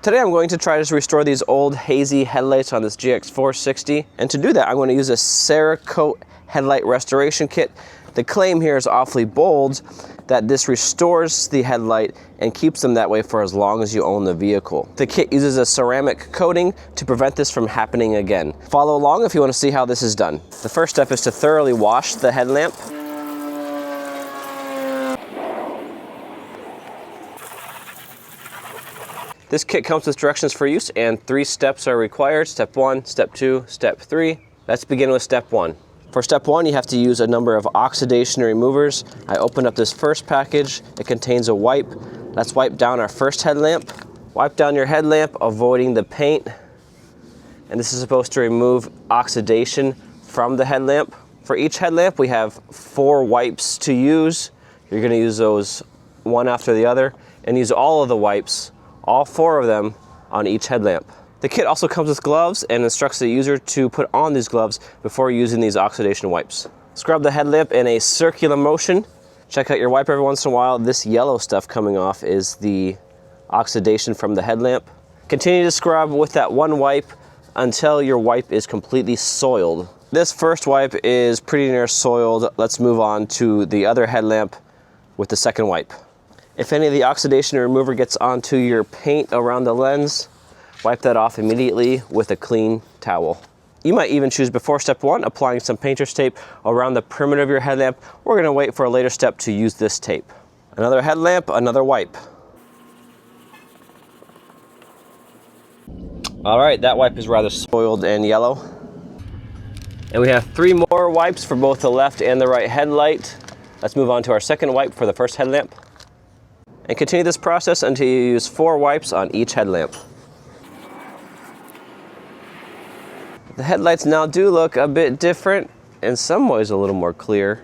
Today I'm going to try to restore these old hazy headlights on this GX460, and to do that I'm going to use a Cerakote headlight restoration kit. The claim here is awfully bold that this restores the headlight and keeps them that way for as long as you own the vehicle. The kit uses a ceramic coating to prevent this from happening again. Follow along if you want to see how this is done. The first step is to thoroughly wash the headlamp. This kit comes with directions for use and 3 steps are required. Step 1, step 2, step 3. Let's begin with step 1. For step 1, you have to use a number of oxidation removers. I opened up this first package. It contains a wipe. Let's wipe down our first headlamp. Wipe down your headlamp, avoiding the paint. And this is supposed to remove oxidation from the headlamp. For each headlamp, we have 4 wipes to use. You're going to use those one after the other and use all of the wipes, all 4 of them, on each headlamp. The kit also comes with gloves and instructs the user to put on these gloves before using these oxidation wipes. Scrub the headlamp in a circular motion. Check out your wipe every once in a while. This yellow stuff coming off is the oxidation from the headlamp. Continue to scrub with that one wipe until your wipe is completely soiled. This first wipe is pretty near soiled. Let's move on to the other headlamp with the second wipe. If any of the oxidation remover gets onto your paint around the lens, wipe that off immediately with a clean towel. You might even choose, before step 1, applying some painter's tape around the perimeter of your headlamp. We're going to wait for a later step to use this tape. Another headlamp, another wipe. All right, that wipe is rather soiled and yellow. And we have 3 more wipes for both the left and the right headlight. Let's move on to our second wipe for the first headlamp. And continue this process until you use 4 wipes on each headlamp. The headlights now do look a bit different, in some ways a little more clear.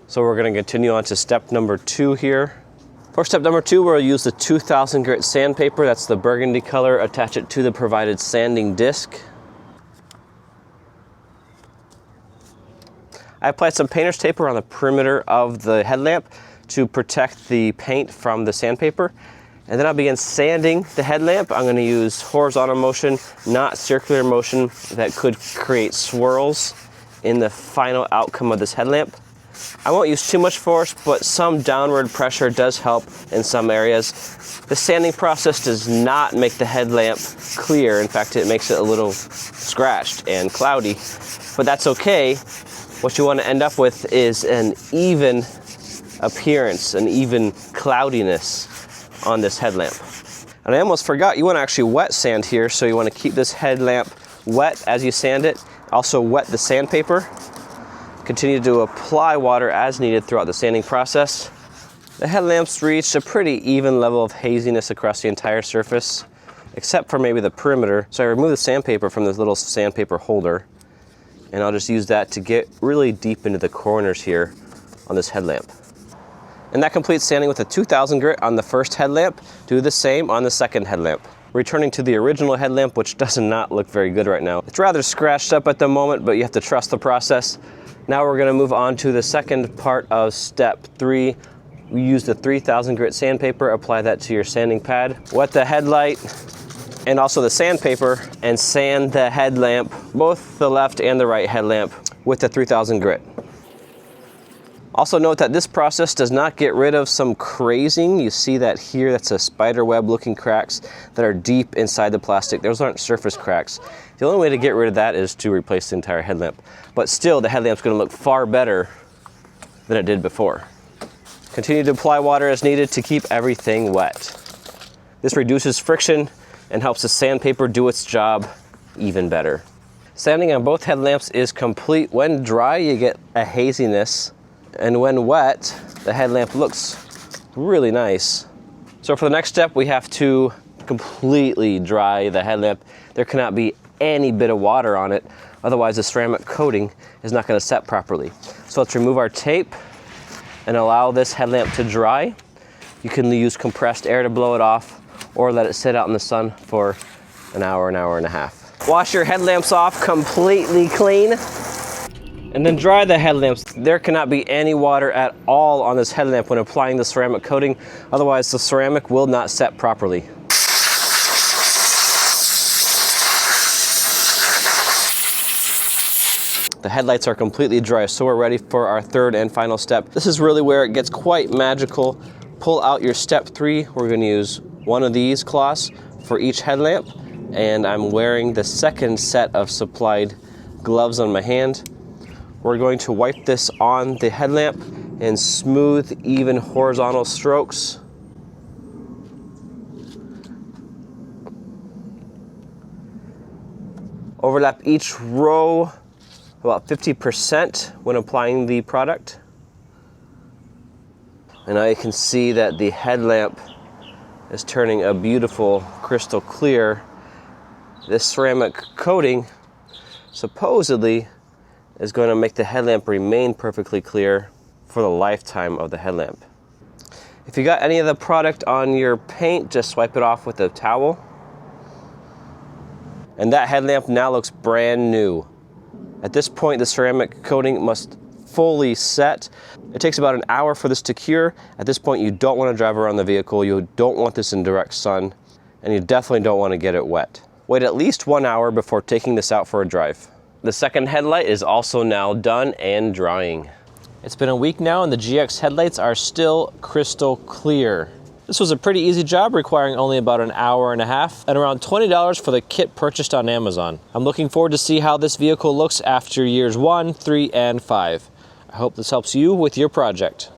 So we're going to continue on to step number 2 here. For step number 2, we'll use the 2000 grit sandpaper. That's the burgundy color. Attach it to the provided sanding disc. I applied some painter's tape around the perimeter of the headlamp to protect the paint from the sandpaper. And then I'll begin sanding the headlamp. I'm going to use horizontal motion, not circular motion, that could create swirls in the final outcome of this headlamp. I won't use too much force, but some downward pressure does help in some areas. The sanding process does not make the headlamp clear. In fact, it makes it a little scratched and cloudy, but that's okay. What you want to end up with is an even appearance, an even cloudiness on this headlamp. And I almost forgot, you want to actually wet sand here, so you want to keep this headlamp wet as you sand it. Also wet the sandpaper. Continue to apply water as needed throughout the sanding process. The headlamps reached a pretty even level of haziness across the entire surface, except for maybe the perimeter. So I removed the sandpaper from this little sandpaper holder, and I'll just use that to get really deep into the corners here on this headlamp. And that completes sanding with a 2000 grit on the first headlamp. Do the same on the second headlamp. Returning to the original headlamp, which does not look very good right now. It's rather scratched up at the moment, but you have to trust the process. Now we're going to move on to the second part of step 3. We use the 3000 grit sandpaper, apply that to your sanding pad. Wet the headlight and also the sandpaper, and sand the headlamp, both the left and the right headlamp, with the 3000 grit. Also note that this process does not get rid of some crazing. You see that here, that's a spider web looking cracks that are deep inside the plastic. Those aren't surface cracks. The only way to get rid of that is to replace the entire headlamp. But still, the headlamp's going to look far better than it did before. Continue to apply water as needed to keep everything wet. This reduces friction and helps the sandpaper do its job even better. Sanding on both headlamps is complete. When dry, you get a haziness. And when wet, the headlamp looks really nice. So for the next step, we have to completely dry the headlamp. There cannot be any bit of water on it, otherwise the ceramic coating is not going to set properly. So let's remove our tape and allow this headlamp to dry. You can use compressed air to blow it off, or let it sit out in the sun for an hour and a half. Wash your headlamps off completely clean. And then dry the headlamps. There cannot be any water at all on this headlamp when applying the ceramic coating, otherwise the ceramic will not set properly. The headlights are completely dry, so we're ready for our third and final step. This is really where it gets quite magical. Pull out your step 3. We're going to use one of these cloths for each headlamp, and I'm wearing the second set of supplied gloves on my hand. We're going to wipe this on the headlamp in smooth, even horizontal strokes. Overlap each row about 50% when applying the product. And now you can see that the headlamp is turning a beautiful crystal clear. This ceramic coating supposedly is going to make the headlamp remain perfectly clear for the lifetime of the headlamp. If you got any of the product on your paint, just swipe it off with a towel. And that headlamp now looks brand new. At this point, the ceramic coating must fully set. It takes about an hour for this to cure. At this point, you don't want to drive around the vehicle. You don't want this in direct sun, and you definitely don't want to get it wet. Wait at least 1 hour before taking this out for a drive. The second headlight is also now done and drying. It's been a week now, and the GX headlights are still crystal clear. This was a pretty easy job, requiring only about an hour and a half and around $20 for the kit purchased on Amazon. I'm looking forward to see how this vehicle looks after years 1, 3, and 5. I hope this helps you with your project.